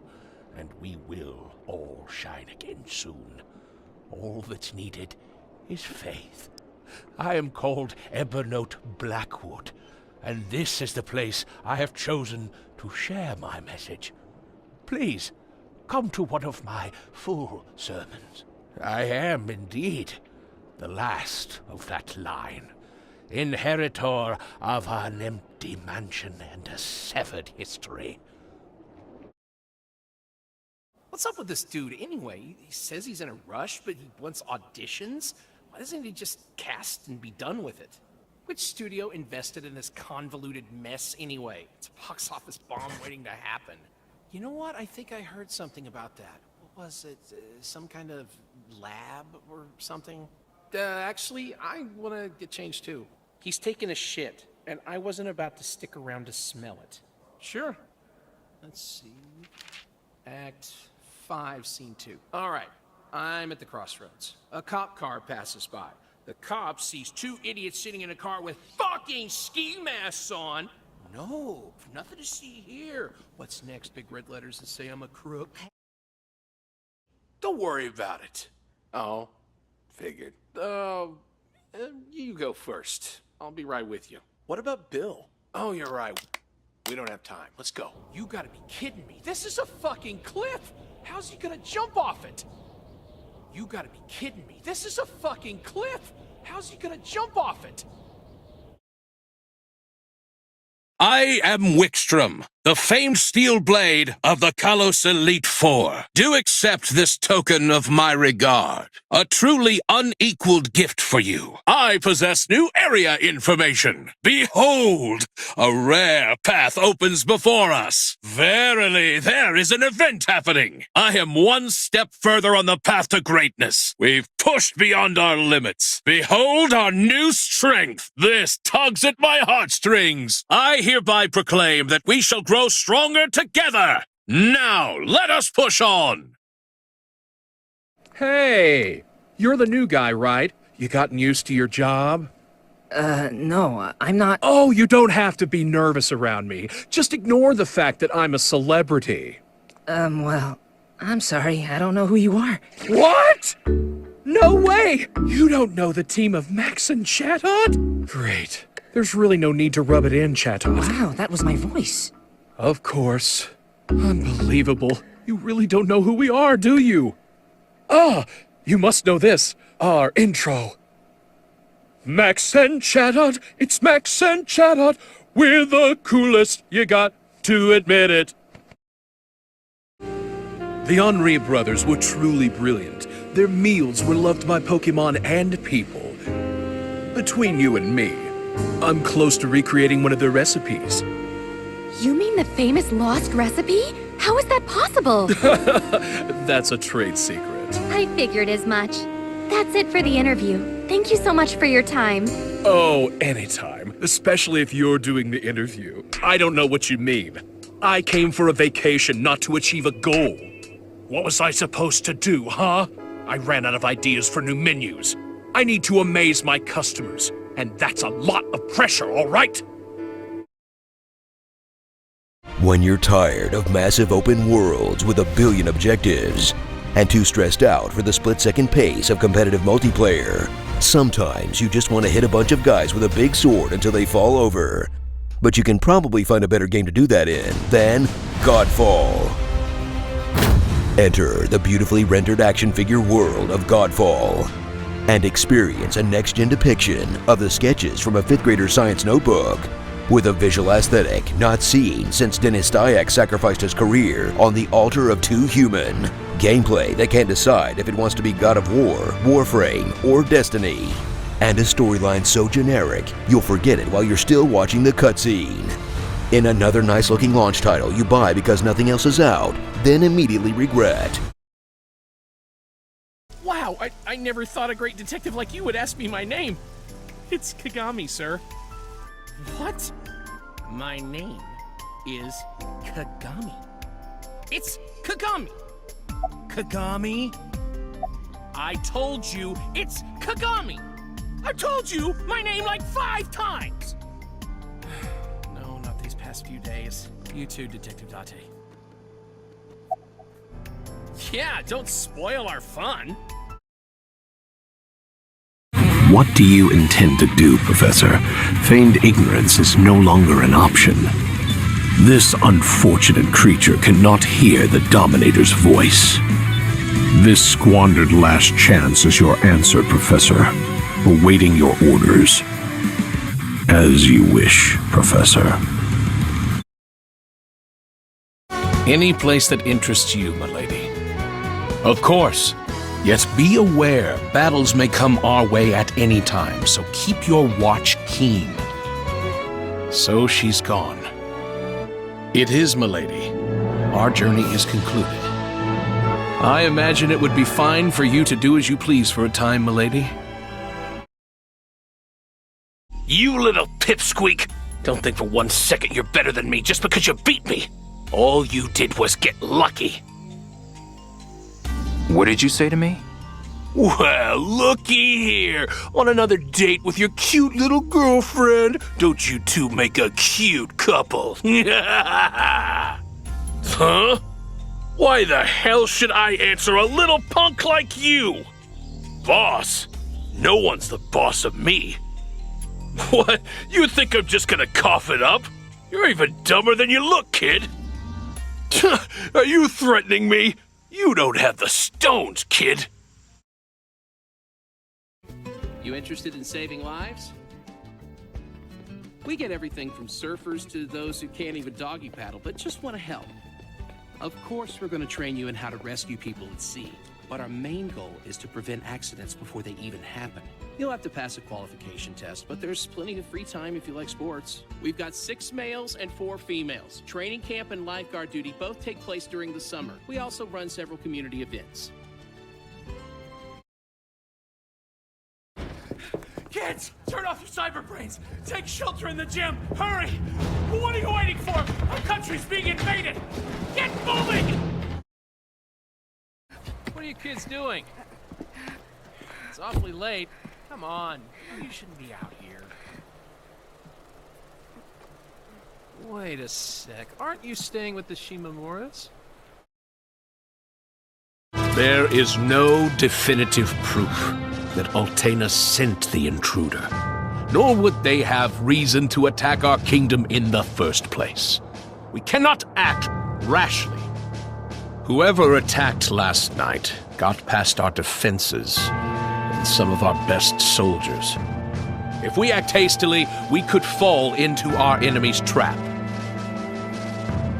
And we will all shine again soon. All that's needed is faith. I am called Ebenote Blackwood, and this is the place I have chosen to share my message. Please, come to one of my full sermons. I am indeed the last of that line, inheritor of an empty mansion and a severed history. What's up with this dude anyway? He says he's in a rush, but he wants auditions? Why doesn't he just cast and be done with it? Which studio invested in this convoluted mess anyway? It's a box office bomb waiting to happen. You know what? I think I heard something about that. What was it? Some kind of lab or something? Actually, I want to get changed too. He's taking a shit, and I wasn't about to stick around to smell it. Sure. Let's see. Act 5, Scene 2. All right. I'm at the crossroads. A cop car passes by. The cop sees two idiots sitting in a car with fucking ski masks on. No, nothing to see here. What's next? Big red letters that say I'm a crook? Don't worry about it. Oh, figured. You go first. I'll be right with you. What about Bill? Oh, you're right. We don't have time. Let's go. You gotta be kidding me. This is a fucking cliff. How's he gonna jump off it? You gotta be kidding me. This is a fucking cliff. How's he gonna jump off it? I am Wickstrom, the famed steel blade of the Kalos Elite Four. Do accept this token of my regard. A truly unequaled gift for you. I possess new area information. Behold, a rare path opens before us. Verily, there is an event happening. I am one step further on the path to greatness. We've pushed beyond our limits. Behold our new strength. This tugs at my heartstrings. I hereby proclaim that we shall grow stronger together. Now, let us push on. Hey, you're the new guy, right? You gotten used to your job? No, I'm not. Oh, you don't have to be nervous around me. Just ignore the fact that I'm a celebrity. Well, I'm sorry. I don't know who you are. What? No way! You don't know the team of Max and Chatot? Great. There's really no need to rub it in, Chatot. Wow, that was my voice. Of course. Unbelievable. You really don't know who we are, do you? Ah, you must know this. Our intro. Max and Chatot, it's Max and Chatot. We're the coolest, you got to admit it. The Henri brothers were truly brilliant. Their meals were loved by Pokémon and people. Between you and me, I'm close to recreating one of their recipes. You mean the famous lost recipe? How is that possible? That's a trade secret. I figured as much. That's it for the interview. Thank you so much for your time. Oh, anytime. Especially if you're doing the interview. I don't know what you mean. I came for a vacation, not to achieve a goal. What was I supposed to do, huh? I ran out of ideas for new menus. I need to amaze my customers. And that's a lot of pressure, all right? When you're tired of massive open worlds with a billion objectives, and too stressed out for the split-second pace of competitive multiplayer, sometimes you just want to hit a bunch of guys with a big sword until they fall over. But you can probably find a better game to do that in than Godfall. Enter the beautifully rendered action figure world of Godfall and experience a next-gen depiction of the sketches from a 5th grader's science notebook with a visual aesthetic not seen since Dennis Dyack sacrificed his career on the altar of Too Human. Gameplay that can't decide if it wants to be God of War, Warframe, or Destiny. And a storyline so generic, you'll forget it while you're still watching the cutscene. In another nice-looking launch title you buy because nothing else is out, then immediately regret. Wow, I never thought a great detective like you would ask me my name. It's Kagami, sir. What? My name is Kagami. It's Kagami. Kagami. I told you it's Kagami. I told you my name like 5 times. No, not these past few days. You too, Detective Date. Yeah, don't spoil our fun. What do you intend to do, Professor? Feigned ignorance is no longer an option. This unfortunate creature cannot hear the Dominator's voice. This squandered last chance is your answer, Professor. Awaiting your orders. As you wish, Professor. Any place that interests you, my lady. Of course. Yet be aware, battles may come our way at any time, so keep your watch keen. So she's gone. It is, my lady. Our journey is concluded. I imagine it would be fine for you to do as you please for a time, my lady. You little pipsqueak! Don't think for 1 second you're better than me just because you beat me! All you did was get lucky. What did you say to me? Well, looky here! On another date with your cute little girlfriend, don't you two make a cute couple? Huh? Why the hell should I answer a little punk like you? Boss? No one's the boss of me. What? You think I'm just gonna cough it up? You're even dumber than you look, kid. Are you threatening me? You don't have the stones, kid. You interested in saving lives? We get everything from surfers to those who can't even doggy paddle, but just want to help. Of course, we're going to train you in how to rescue people at sea, but our main goal is to prevent accidents before they even happen. You'll have to pass a qualification test, but there's plenty of free time if you like sports. We've got 6 males and 4 females. Training camp and lifeguard duty both take place during the summer. We also run several community events. Kids, turn off your cyber brains. Take shelter in the gym. Hurry! What are you waiting for? Our country's being invaded. Get moving! What are you kids doing? It's awfully late. Come on. You shouldn't be out here. Wait a sec. Aren't you staying with the Shimamuras? There is no definitive proof that Altena sent the intruder, nor would they have reason to attack our kingdom in the first place. We cannot act rashly. Whoever attacked last night got past our defenses and some of our best soldiers. If we act hastily, we could fall into our enemy's trap.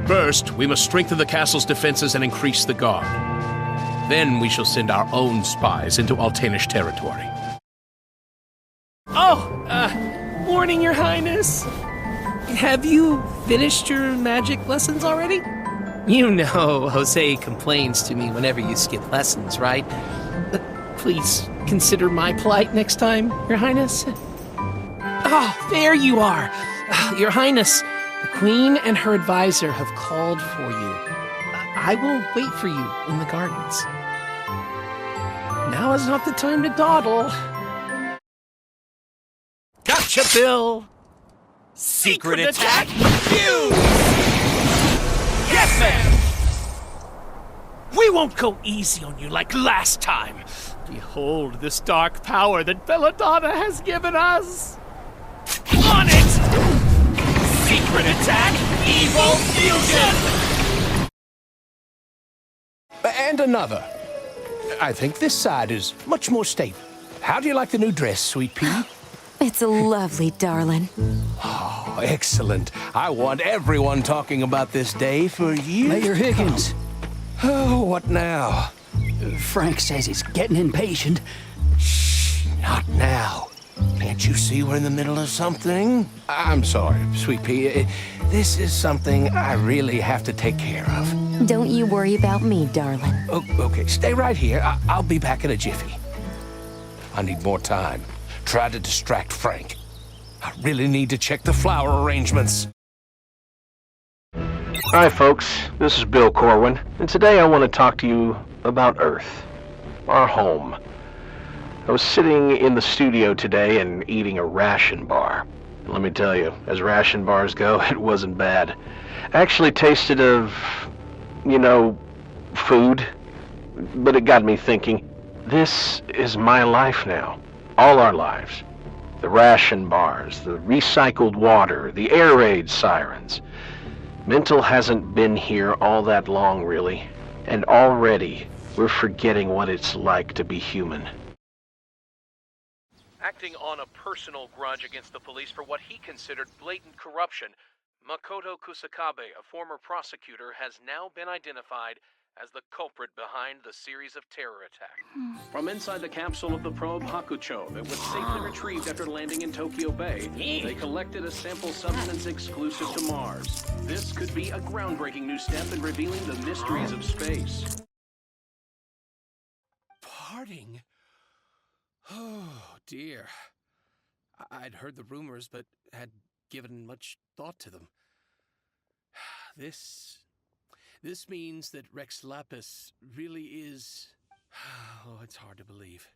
First, we must strengthen the castle's defenses and increase the guard. Then we shall send our own spies into Altenish territory. Morning, Your Highness. Have you finished your magic lessons already? You know Jose complains to me whenever you skip lessons, right? Please consider my plight next time, Your Highness. Oh, there you are. Your Highness, the Queen and her advisor have called for you. I will wait for you in the gardens. Now is not the time to dawdle. Gotcha, Bill! Secret attack? Yes, ma'am! We won't go easy on you like last time. Behold this dark power that Belladonna has given us! On it! Secret attack, evil fusion! And another. I think this side is much more stable. How do you like the new dress, Sweet Pea? It's lovely, darling. Oh, excellent. I want everyone talking about this day for years. Mayor Higgins. Oh, what now? Frank says he's getting impatient. Shh, not now. Can't you see we're in the middle of something? I'm sorry, Sweet Pea. This is something I really have to take care of. Don't you worry about me, darling. Oh, okay, stay right here. I'll be back in a jiffy. I need more time. Try to distract Frank. I really need to check the flower arrangements. Hi folks, this is Bill Corwin, and today I want to talk to you about Earth, our home. I was sitting in the studio today and eating a ration bar. And let me tell you, as ration bars go, it wasn't bad. Actually tasted of, food, but it got me thinking, this is my life now, all our lives. The ration bars, the recycled water, the air raid sirens. Mental hasn't been here all that long, really, and already we're forgetting what it's like to be human. Acting on a personal grudge against the police for what he considered blatant corruption, Makoto Kusakabe, a former prosecutor, has now been identified as the culprit behind the series of terror attacks. From inside the capsule of the probe Hakucho that was safely retrieved after landing in Tokyo Bay, they collected a sample substance exclusive to Mars. This could be a groundbreaking new step in revealing the mysteries of space. Parting? Oh, dear. I'd heard the rumors, but had given much thought to them. This means that Rex Lapis really is... Oh, it's hard to believe.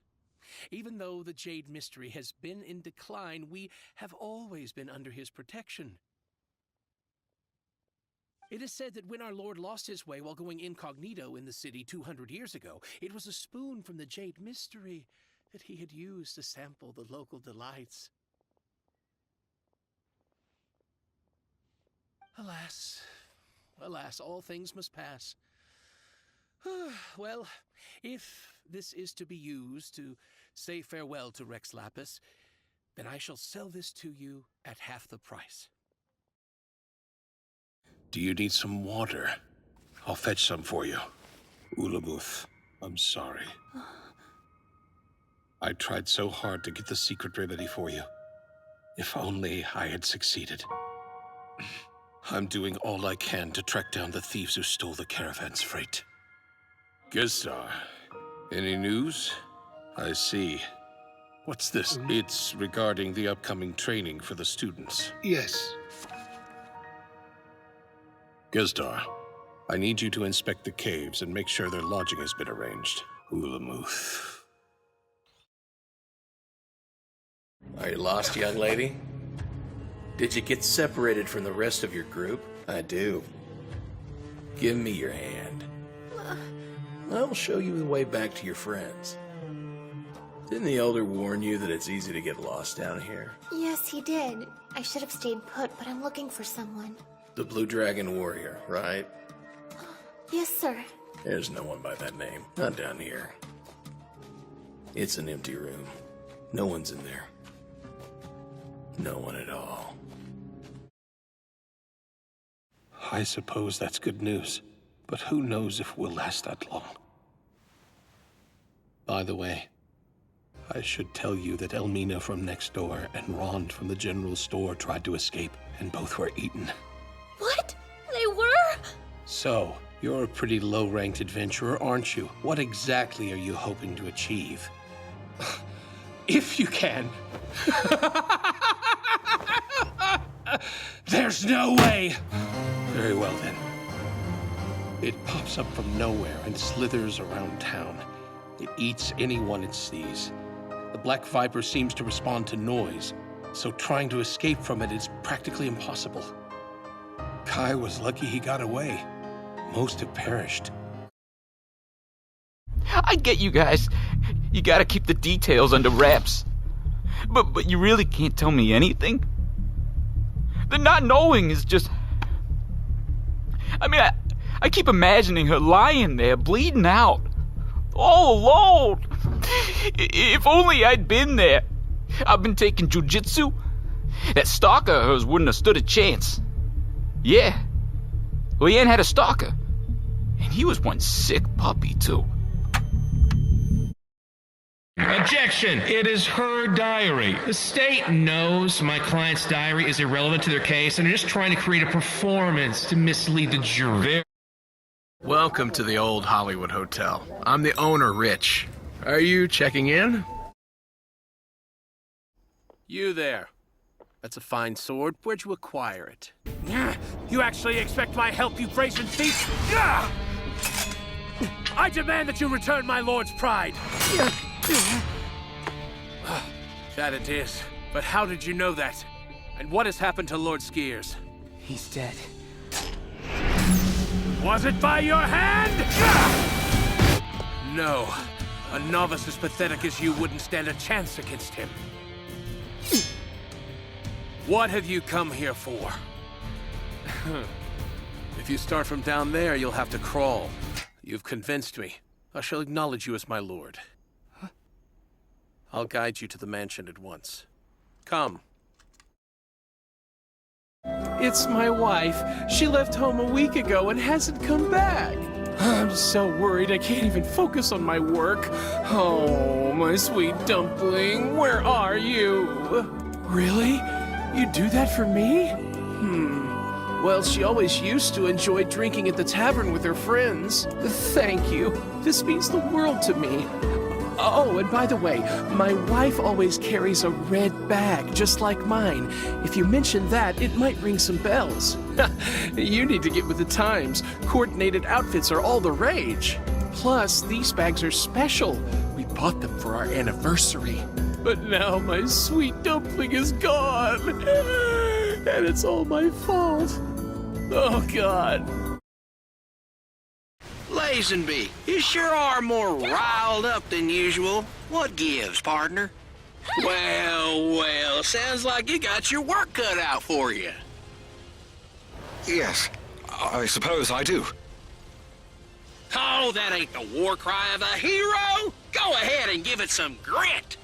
Even though the Jade Mystery has been in decline, we have always been under his protection. It is said that when our Lord lost his way while going incognito in the city 200 years ago, it was a spoon from the Jade Mystery that he had used to sample the local delights. Alas, all things must pass. Well, if this is to be used to say farewell to Rex Lapis, then I shall sell this to you at half the price. Do you need some water? I'll fetch some for you. Ulabuth, I'm sorry. I tried so hard to get the secret remedy for you. If only I had succeeded. I'm doing all I can to track down the thieves who stole the caravan's freight. Gestar, any news? I see. What's this? It's regarding the upcoming training for the students. Yes. Gestar, I need you to inspect the caves and make sure their lodging has been arranged. Ulamuth. Are you lost, young lady? Did you get separated from the rest of your group? I do. Give me your hand. I'll show you the way back to your friends. Didn't the Elder warn you that it's easy to get lost down here? Yes, he did. I should have stayed put, but I'm looking for someone. The Blue Dragon Warrior, right? Yes, sir. There's no one by that name. Not down here. It's an empty room. No one's in there. No one at all. I suppose that's good news, but who knows if we'll last that long. By the way, I should tell you that Elmina from next door and Rond from the general store tried to escape, and both were eaten. What? They were? So, you're a pretty low-ranked adventurer, aren't you? What exactly are you hoping to achieve? If you can. There's no way! Very well, then. It pops up from nowhere and slithers around town. It eats anyone it sees. The Black Viper seems to respond to noise, so trying to escape from it is practically impossible. Kai was lucky he got away. Most have perished. I get you guys. You gotta keep the details under wraps. But you really can't tell me anything? The not knowing is just... I mean, I keep imagining her lying there, bleeding out. All alone. If only I'd been there. I've been taking jujitsu. That stalker of hers wouldn't have stood a chance. Yeah. Leanne had a stalker. And he was one sick puppy, too. Objection! It is her diary. The state knows my client's diary is irrelevant to their case, and they're just trying to create a performance to mislead the jury. Welcome to the old Hollywood Hotel. I'm the owner, Rich. Are you checking in? You there. That's a fine sword. Where'd you acquire it? You actually expect my help, you brazen thief? Gah! I demand that you return my lord's pride. That it is. But how did you know that? And what has happened to Lord Skiers? He's dead. Was it by your hand? Gah! No. A novice as pathetic as you wouldn't stand a chance against him. What have you come here for? If you start from down there, you'll have to crawl. You've convinced me. I shall acknowledge you as my lord. I'll guide you to the mansion at once. Come. It's my wife. She left home a week ago and hasn't come back. I'm so worried I can't even focus on my work. Oh, my sweet dumpling, where are you? Really? You do that for me? Well, she always used to enjoy drinking at the tavern with her friends. Thank you. This means the world to me. Oh, and by the way, my wife always carries a red bag, just like mine. If you mention that, it might ring some bells. You need to get with the times. Coordinated outfits are all the rage. Plus, these bags are special. We bought them for our anniversary. But now my sweet dumpling is gone. And it's all my fault. Oh, God. Lazenby, you sure are more riled up than usual. What gives, partner? Well, sounds like you got your work cut out for you. Yes, I suppose I do. Oh, that ain't the war cry of a hero. Go ahead and give it some grit.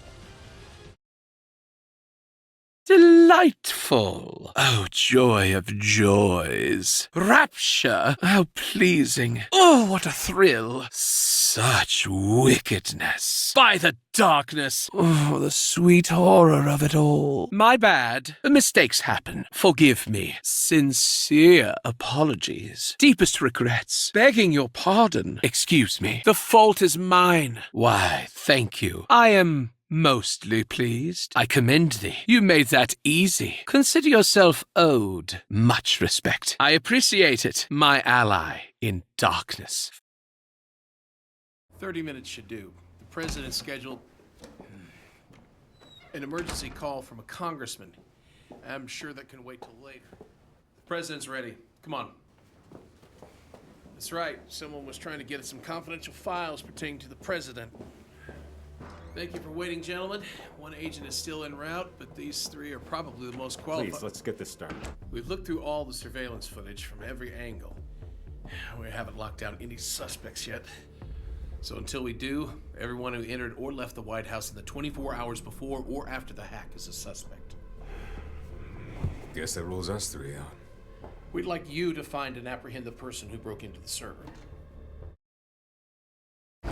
Delightful. Oh, joy of joys. Rapture. How pleasing. Oh, what a thrill. Such wickedness. By the darkness. Oh, the sweet horror of it all. My bad. Mistakes happen. Forgive me. Sincere apologies. Deepest regrets. Begging your pardon. Excuse me. The fault is mine. Why, thank you. I am mostly pleased. I commend thee. You made that easy. Consider yourself owed much respect. I appreciate it, my ally in darkness. 30 minutes should do. The president scheduled an emergency call from a congressman. I'm sure that can wait till later. The president's ready. Come on. That's right. Someone was trying to get us some confidential files pertaining to the president. Thank you for waiting, gentlemen. One agent is still en route, but these three are probably the most qualified. Please, let's get this started. We've looked through all the surveillance footage from every angle. We haven't locked down any suspects yet. So until we do, everyone who entered or left the White House in the 24 hours before or after the hack is a suspect. Guess that rules us three out. We'd like you to find and apprehend the person who broke into the server.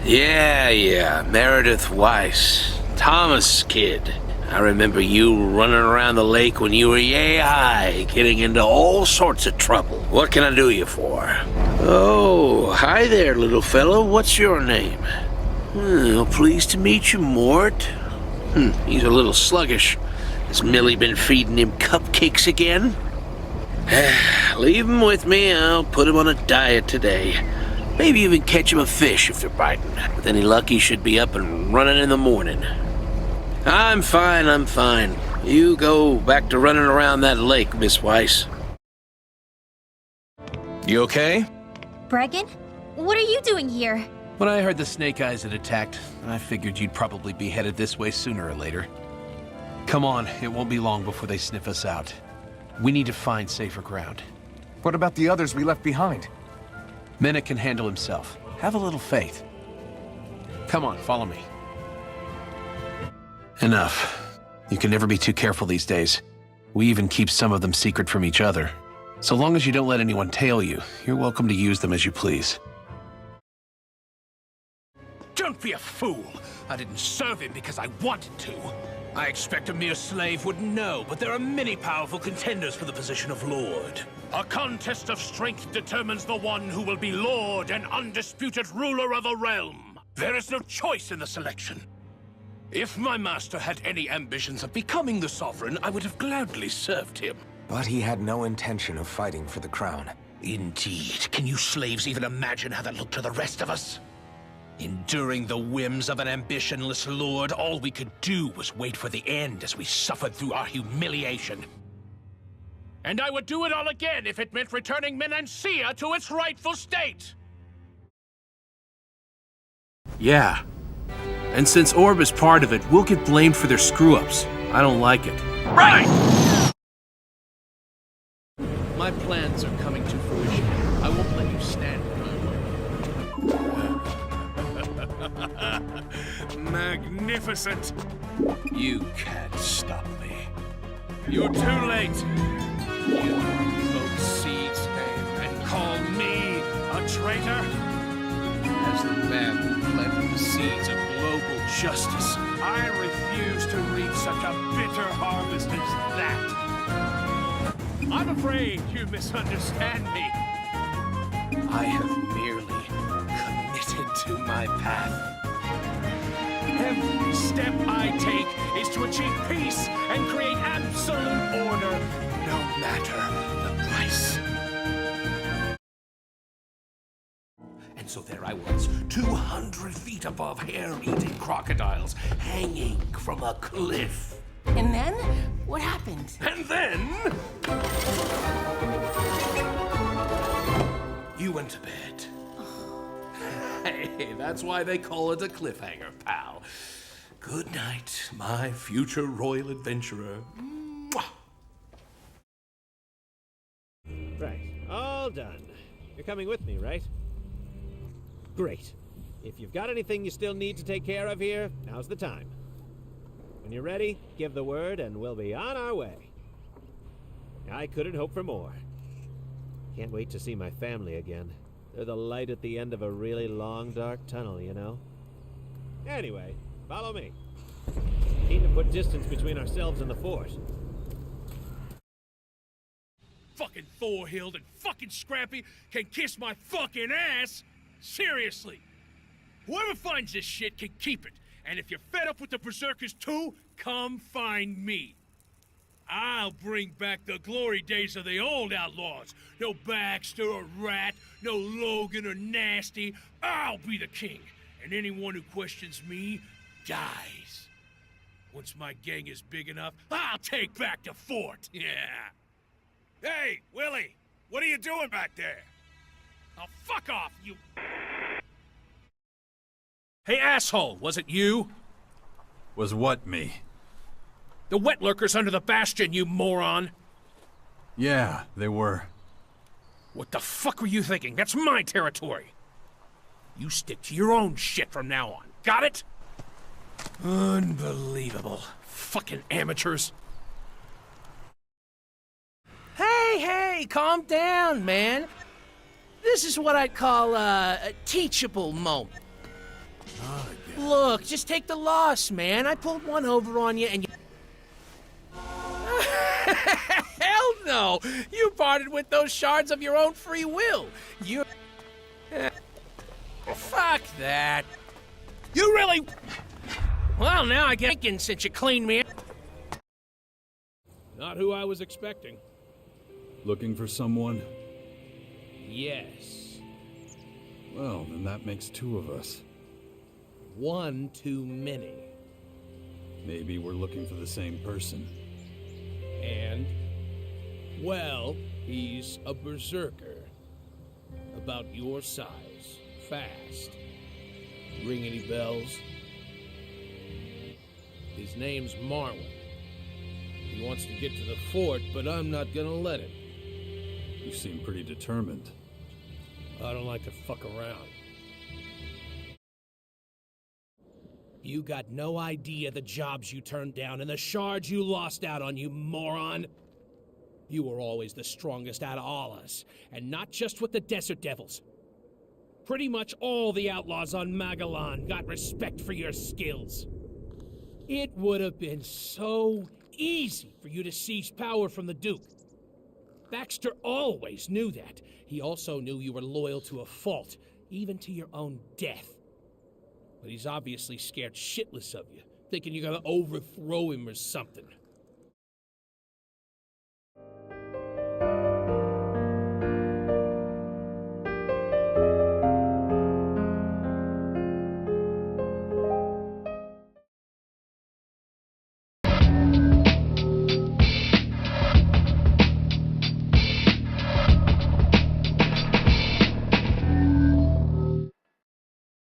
Yeah, Meredith Weiss. Thomas' kid. I remember you running around the lake when you were yay high, getting into all sorts of trouble. What can I do you for? Oh, hi there, little fellow. What's your name? Well, pleased to meet you, Mort. He's a little sluggish. Has Millie been feeding him cupcakes again? Leave him with me. I'll put him on a diet today. Maybe even catch him a fish if they're biting. With any luck, he should be up and running in the morning. I'm fine. You go back to running around that lake, Miss Weiss. You okay? Bregan? What are you doing here? When I heard the Snake Eyes had attacked, I figured you'd probably be headed this way sooner or later. Come on, it won't be long before they sniff us out. We need to find safer ground. What about the others we left behind? Minute can handle himself. Have a little faith. Come on, follow me. Enough. You can never be too careful these days. We even keep some of them secret from each other. So long as you don't let anyone tail you, you're welcome to use them as you please. Don't be a fool. I didn't serve him because I wanted to. I expect a mere slave wouldn't know, but there are many powerful contenders for the position of Lord. A contest of strength determines the one who will be Lord and undisputed ruler of a realm. There is no choice in the selection. If my master had any ambitions of becoming the sovereign, I would have gladly served him. But he had no intention of fighting for the crown. Indeed. Can you slaves even imagine how that looked to the rest of us? Enduring the whims of an ambitionless lord, all we could do was wait for the end as we suffered through our humiliation. And I would do it all again if it meant returning Menancia to its rightful state! Yeah. And since Orb is part of it, we'll get blamed for their screw-ups. I don't like it. Right! My plans are coming to fruition. I won't let you stand in my way. Magnificent! You can't stop me. You're too late! You vote seeds and call me a traitor? As the man who planted the seeds of global justice, I refuse to reap such a bitter harvest as that. I'm afraid you misunderstand me. I have merely committed to my path. Every step I take is to achieve peace and create absolute order, no matter the price. And so there I was, 200 feet above hair-eating crocodiles, hanging from a cliff. And then? What happened? And then... you went to bed. Hey, that's why they call it a cliffhanger, pal. Good night, my future royal adventurer. Mwah. Right, all done. You're coming with me, right? Great. If you've got anything you still need to take care of here, now's the time. When you're ready, give the word and we'll be on our way. I couldn't hope for more. Can't wait to see my family again. They're the light at the end of a really long, dark tunnel, you know? Anyway, follow me. Need to put distance between ourselves and the fort. Fucking Thorhild and fucking Scrappy can kiss my fucking ass! Seriously! Whoever finds this shit can keep it. And if you're fed up with the Berserkers too, come find me. I'll bring back the glory days of the old outlaws. No Baxter or Rat, no Logan or Nasty. I'll be the king. And anyone who questions me dies. Once my gang is big enough, I'll take back the fort. Yeah. Hey, Willie, what are you doing back there? Oh, fuck off, you... Hey, asshole, was it you? Was what me? The wet lurkers under the bastion, you moron! Yeah, they were. What the fuck were you thinking? That's my territory! You stick to your own shit from now on, got it? Unbelievable. Fucking amateurs. Hey, calm down, man. This is what I'd call a teachable moment. Look, just take the loss, man. I pulled one over on you and you... Hell no! You parted with those shards of your own free will. You... Fuck that. You really... Well, now I get thinking since you cleaned me up. Not who I was expecting. Looking for someone? Yes. Well, then that makes two of us. One too many. Maybe we're looking for the same person. And? Well, he's a berserker. About your size. Fast. Ring any bells? His name's Marwin. He wants to get to the fort, but I'm not gonna let him. You seem pretty determined. I don't like to fuck around. You got no idea the jobs you turned down and the shards you lost out on, you moron. You were always the strongest out of all us, and not just with the Desert Devils. Pretty much all the outlaws on Magellan got respect for your skills. It would have been so easy for you to seize power from the Duke. Baxter always knew that. He also knew you were loyal to a fault, even to your own death. But he's obviously scared shitless of you, thinking you're gonna overthrow him or something.